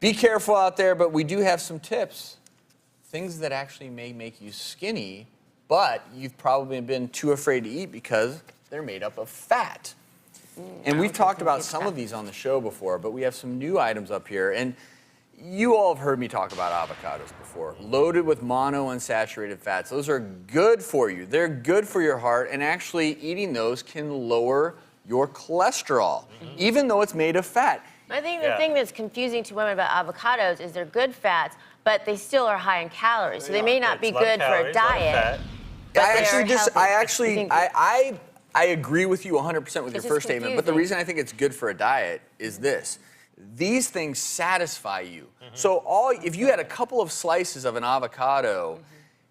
Be careful out there, but we do have some tips. Things that actually may make you skinny, but you've probably been too afraid to eat because they're made up of fat. And we've talked about some of these on the show before, but we have some new items up here. And you all have heard me talk about avocados before, loaded with monounsaturated fats. Those are good for you. They're good for your heart, and actually eating those can lower your cholesterol, even though it's made of fat. I think the thing that's confusing to women about avocados is they're good fats, but they still are high in calories. So they may not be good for a diet. I agree with you 100% with your first statement, but the reason I think it's good for a diet is this. These things satisfy you. So if you had a couple of slices of an avocado,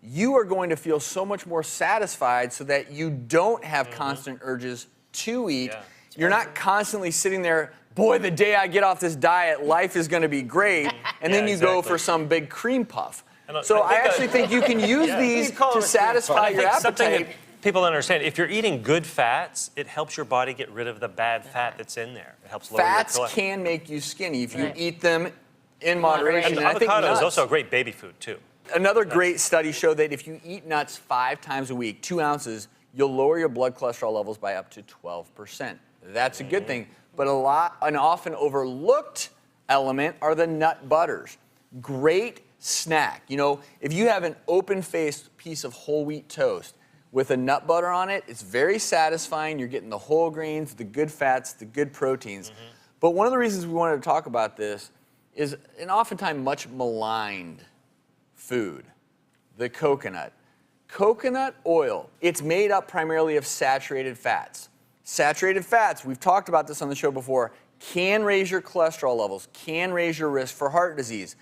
you are going to feel so much more satisfied so that you don't have constant urges to eat. You're not constantly sitting there, boy, the day I get off this diet, life is going to be great, and then you go for some big cream puff. So I actually think you can use these to satisfy your appetite. People understand, if you're eating good fats, it helps your body get rid of the bad fat that's in there. It helps lower your cholesterol. Fats can make you skinny if you eat them in moderation. And avocado is also a great baby food, too. Another great study showed that if you eat nuts 5 times a week, 2 ounces, you'll lower your blood cholesterol levels by up to 12%. That's a good thing. But an often overlooked element are the nut butters. Great snack. You know, if you have an open-faced piece of whole wheat toast with a nut butter on it, it's very satisfying. You're getting the whole grains, the good fats, the good proteins. But one of the reasons we wanted to talk about this is an oftentimes much maligned food, the coconut. Coconut oil, it's made up primarily of saturated fats. Saturated fats, we've talked about this on the show before, can raise your cholesterol levels, can raise your risk for heart disease.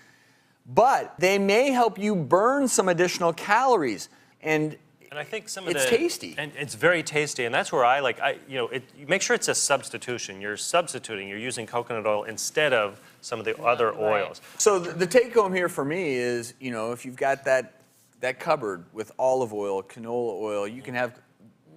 But they may help you burn some additional calories. And I think it's tasty. And it's very tasty, and that's where you make sure it's a substitution. You're substituting. You're using coconut oil instead of some of the other oils. So the take home here for me is, you know, if you've got that cupboard with olive oil, canola oil, you can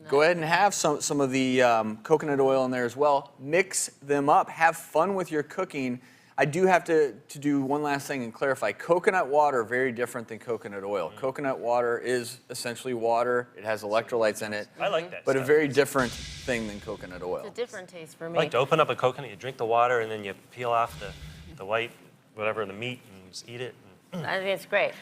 go ahead and have some of the coconut oil in there as well. Mix them up. Have fun with your cooking. I do have to do one last thing and clarify. Coconut water, very different than coconut oil. Coconut water is essentially water. It has electrolytes in it. I like that But stuff. a very different thing than coconut oil. It's a different taste for me. I like to open up a coconut, you drink the water, and then you peel off the white, whatever, the meat, and just eat it. I think it's great.